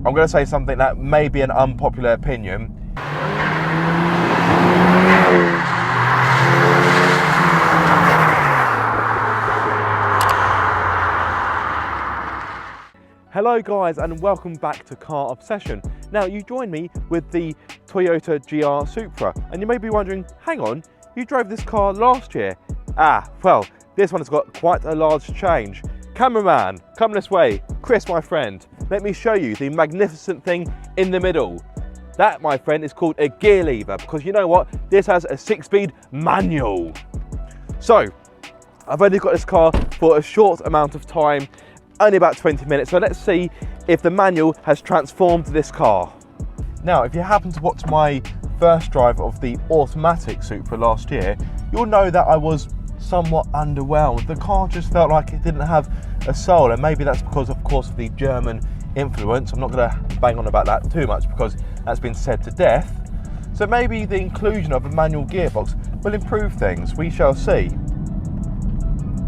I'm going to say something that may be an unpopular opinion. Hello guys, and welcome back to Car Obsession. Now, you joined me with the Toyota GR Supra, and you may be wondering, hang on, you drove this car last year. Well, this one has got quite a large change. Cameraman, come this way. Chris, my friend, let me show you the magnificent thing in the middle. That, my friend, is called a gear lever, because you know what? This has a 6-speed manual. So, I've only got this car for a short amount of time, only about 20 minutes, so let's see if the manual has transformed this car. Now, if you happen to watch my first drive of the automatic Supra last year, you'll know that I was somewhat underwhelmed. The car just felt like it didn't have a soul, and maybe that's because, of course, of the German influence. I'm not going to bang on about that too much because that's been said to death. So maybe the inclusion of a manual gearbox will improve things. We shall see.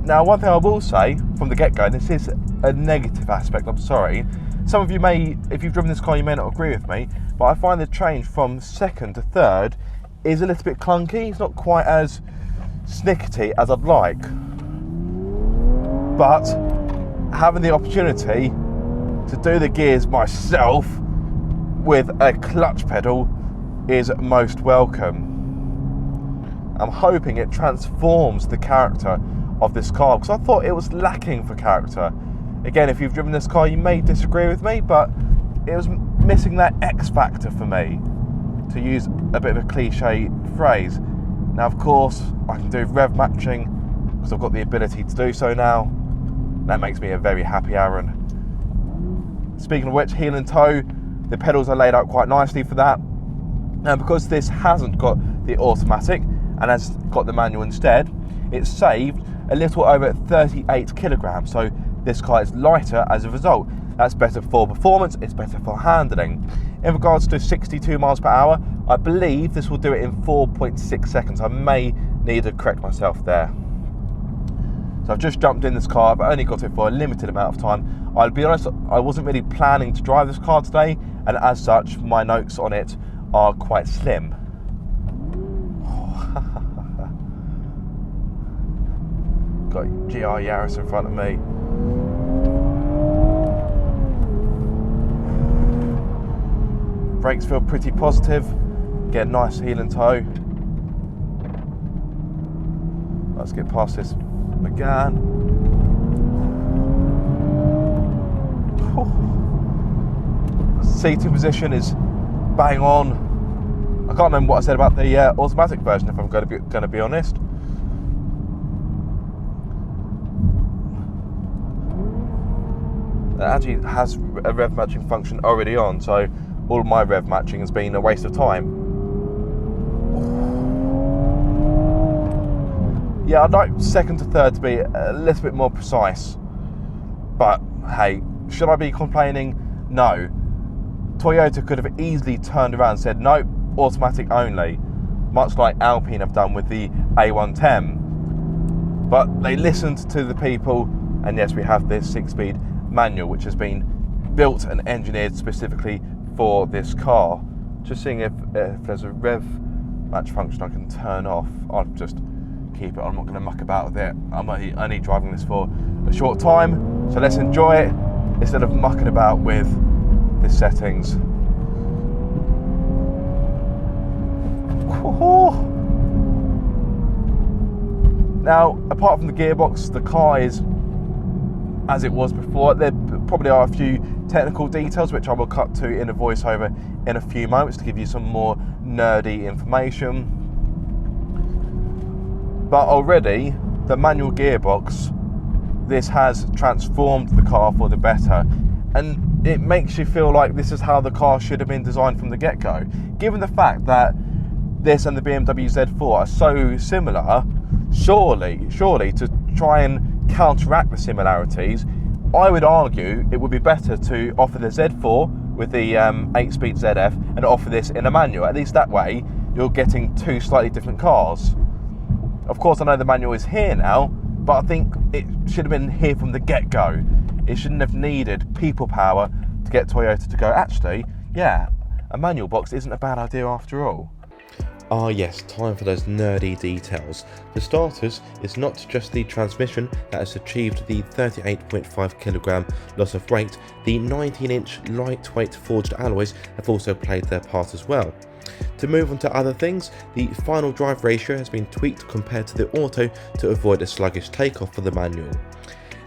Now, one thing I will say from the get-go, this is a negative aspect, I'm sorry. Some of you may, if you've driven this car, you may not agree with me, but I find the change from second to third is a little bit clunky. It's not quite as snickety as I'd like. But having the opportunity to do the gears myself with a clutch pedal is most welcome. I'm hoping it transforms the character of this car, because I thought it was lacking for character. Again, if you've driven this car, you may disagree with me, but it was missing that X factor for me, to use a bit of a cliche phrase. Now, of course, I can do rev matching because I've got the ability to do so now. That makes me a very happy Aaron. Speaking of which, heel and toe, the pedals are laid out quite nicely for that. And because this hasn't got the automatic and has got the manual instead, it's saved a little over 38 kilograms. So this car is lighter as a result. That's better for performance, it's better for handling. In regards to 62 miles per hour, I believe this will do it in 4.6 seconds. I may need to correct myself there. So I've just jumped in this car, I've only got it for a limited amount of time. I'll be honest, I wasn't really planning to drive this car today, and as such, my notes on it are quite slim. Got GR Yaris in front of me. Brakes feel pretty positive. Get a nice heel and toe. Let's get past this McGann. Seating position is bang on. I can't remember what I said about the automatic version, if I'm going to be honest. It actually has a rev matching function already on, so all of my rev matching has been a waste of time. Yeah, I'd like second to third to be a little bit more precise, but hey, should I be complaining? No. Toyota could have easily turned around and said no, automatic only, much like Alpine have done with the A110, but they listened to the people, and yes, we have this 6-speed manual which has been built and engineered specifically for this car. Just seeing if there's a rev match function I can turn off. I'll just keep it. I'm not going to muck about with it. I'm only driving this for a short time, so let's enjoy it instead of mucking about with the settings. Now, apart from the gearbox, the car is as it was before. There probably are a few technical details which I will cut to in a voiceover in a few moments to give you some more nerdy information. But already, the manual gearbox, this has transformed the car for the better, and it makes you feel like this is how the car should have been designed from the get-go. Given the fact that this and the BMW Z4 are so similar, surely to try and counteract the similarities, I would argue it would be better to offer the Z4 with the 8-speed ZF and offer this in a manual. At least that way you're getting two slightly different cars. Of course, I know the manual is here now, but I think it should have been here from the get-go. It shouldn't have needed people power to get Toyota to go, actually, yeah, a manual box isn't a bad idea after all. Ah yes, time for those nerdy details. For starters, it's not just the transmission that has achieved the 38.5 kilogram loss of weight, the 19-inch lightweight forged alloys have also played their part as well. To move on to other things, the final drive ratio has been tweaked compared to the auto to avoid a sluggish takeoff for the manual.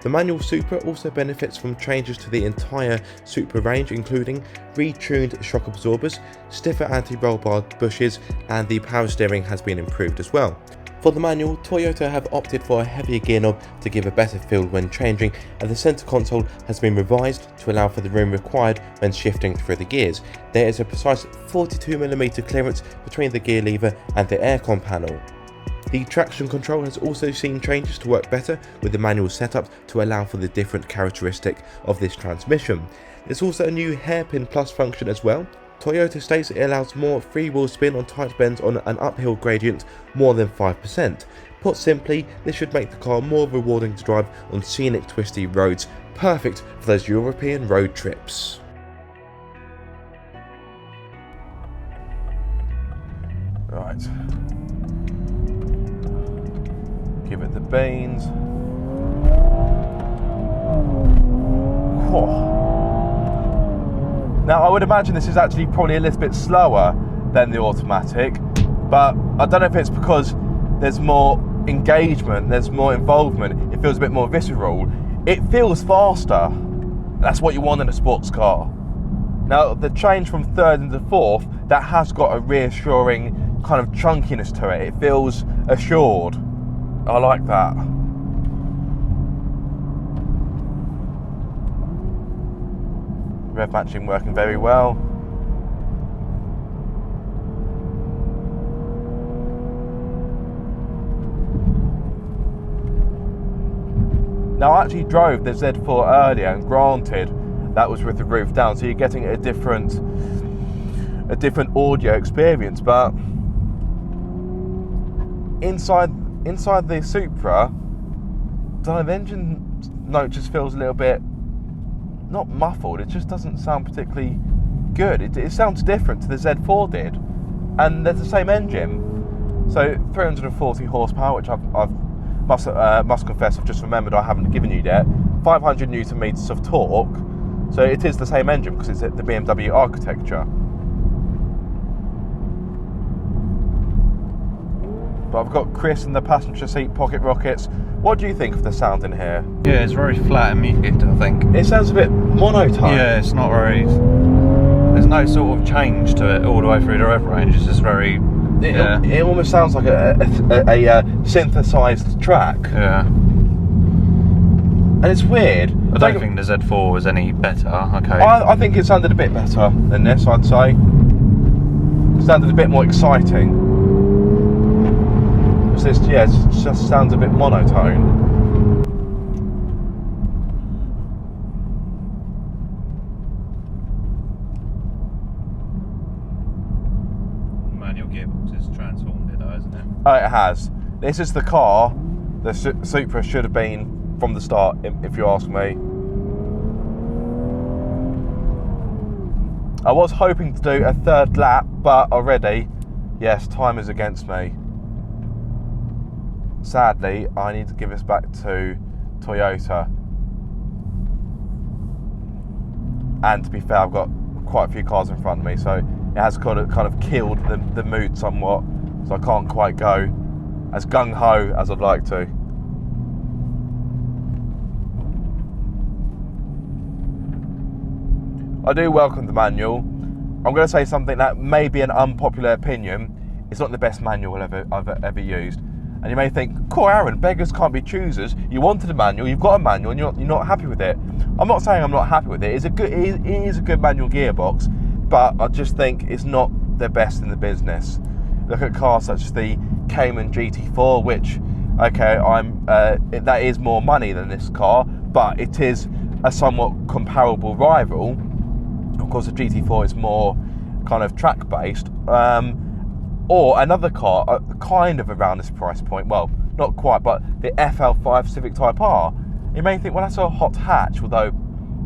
The manual Supra also benefits from changes to the entire Supra range, including retuned shock absorbers, stiffer anti-roll bar bushes, and the power steering has been improved as well. For the manual, Toyota have opted for a heavier gear knob to give a better feel when changing, and the centre console has been revised to allow for the room required when shifting through the gears. There is a precise 42mm clearance between the gear lever and the aircon panel. The traction control has also seen changes to work better with the manual setup to allow for the different characteristic of this transmission. There's also a new hairpin plus function as well. Toyota states it allows more freewheel spin on tight bends on an uphill gradient more than 5%. Put simply, this should make the car more rewarding to drive on scenic twisty roads, perfect for those European road trips. Right. Give it the beans. Whoa. Now I would imagine this is actually probably a little bit slower than the automatic, but I don't know if it's because there's more engagement, there's more involvement, it feels a bit more visceral. It feels faster. That's what you want in a sports car. Now the change from third into fourth, that has got a reassuring kind of chunkiness to it. It feels assured. I like that. Rev matching working very well. Now I actually drove the Z4 earlier, and granted that was with the roof down, so you're getting a different audio experience, but inside the Supra, the engine note just feels a little bit, not muffled, it just doesn't sound particularly good. It sounds different to the Z4 did, and they're the same engine. So 340 horsepower, which I must confess I've just remembered I haven't given you yet. 500 newton meters of torque, so it is the same engine because it's the BMW architecture. But I've got Chris in the passenger seat, pocket rockets. What do you think of the sound in here? Yeah, it's very flat and muted, I think. It sounds a bit monotone. Yeah, it's not very... There's no sort of change to it all the way through the rev range. It's just very... It almost sounds like a synthesized track. Yeah. And it's weird. I don't think the Z4 was any better. Okay. I think it sounded a bit better than this, I'd say. It sounded a bit more exciting. It just sounds a bit monotone. Manual gearbox has transformed it though, hasn't it? Oh, it has. This is the car the Supra should have been from the start, if you ask me. I was hoping to do a third lap, but already, yes, time is against me. Sadly, I need to give this back to Toyota. And to be fair, I've got quite a few cars in front of me, so it has kind of killed the mood somewhat. So I can't quite go as gung-ho as I'd like to. I do welcome the manual. I'm going to say something that may be an unpopular opinion. It's not the best manual I've ever used. And you may think, cool, Aaron, beggars can't be choosers. You wanted a manual, you've got a manual, and you're not happy with it. I'm not saying I'm not happy with it. It is a good manual gearbox, but I just think it's not the best in the business. Look at cars such as the Cayman GT4, which, okay, that is more money than this car, but it is a somewhat comparable rival. Of course, the GT4 is more kind of track-based. Or another car, kind of around this price point, well, not quite, but the FL5 Civic Type R. You may think, well, that's a hot hatch, although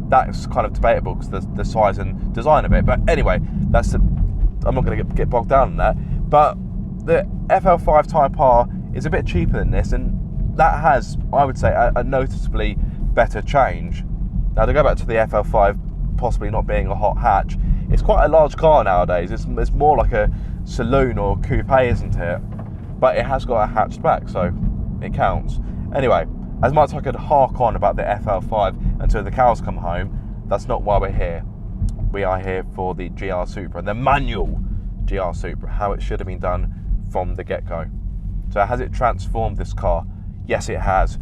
that's kind of debatable because the size and design of it. But anyway, I'm not going to get bogged down in that. But the FL5 Type R is a bit cheaper than this, and that has, I would say, a noticeably better change. Now, to go back to the FL5 possibly not being a hot hatch, it's quite a large car nowadays. It's more like a saloon or coupe, isn't it? But it has got a hatched back, so it counts. Anyway, as much as I could hark on about the FL5 until the cows come home, that's not why we're here. We are here for the GR Supra, the manual GR Supra, how it should have been done from the get-go. So has it transformed this car? Yes, it has.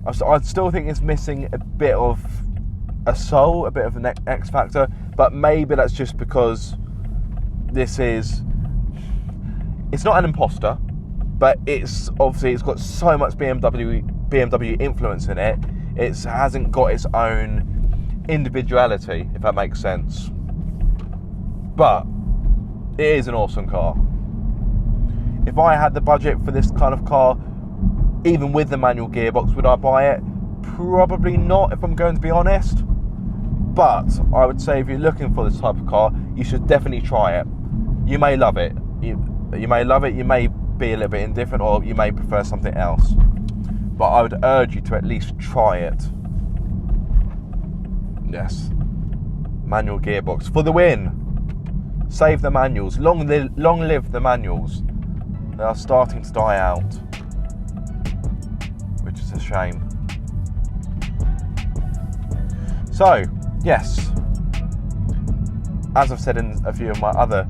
I still think it's missing a bit of a soul, a bit of an X factor, but maybe that's just because it's not an imposter, but it's got so much BMW influence in it. It hasn't got its own individuality, if that makes sense. But it is an awesome car. If I had the budget for this kind of car, even with the manual gearbox, would I buy it? Probably not, if I'm going to be honest. But I would say if you're looking for this type of car, you should definitely try it. You may love it. You may love it, you may be a little bit indifferent, or you may prefer something else. But I would urge you to at least try it. Yes. Manual gearbox for the win. Save the manuals. Long live the manuals. They are starting to die out, which is a shame. So, yes, as I've said in a few of my other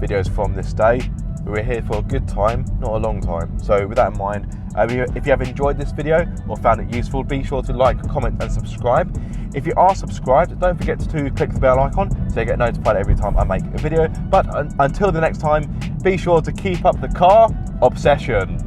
videos from this day, we were here for a good time, not a long time. So with that in mind, if you have enjoyed this video or found it useful, be sure to like, comment and subscribe. If you are subscribed, don't forget to click the bell icon so you get notified every time I make a video. But until the next time, be sure to keep up the car obsession.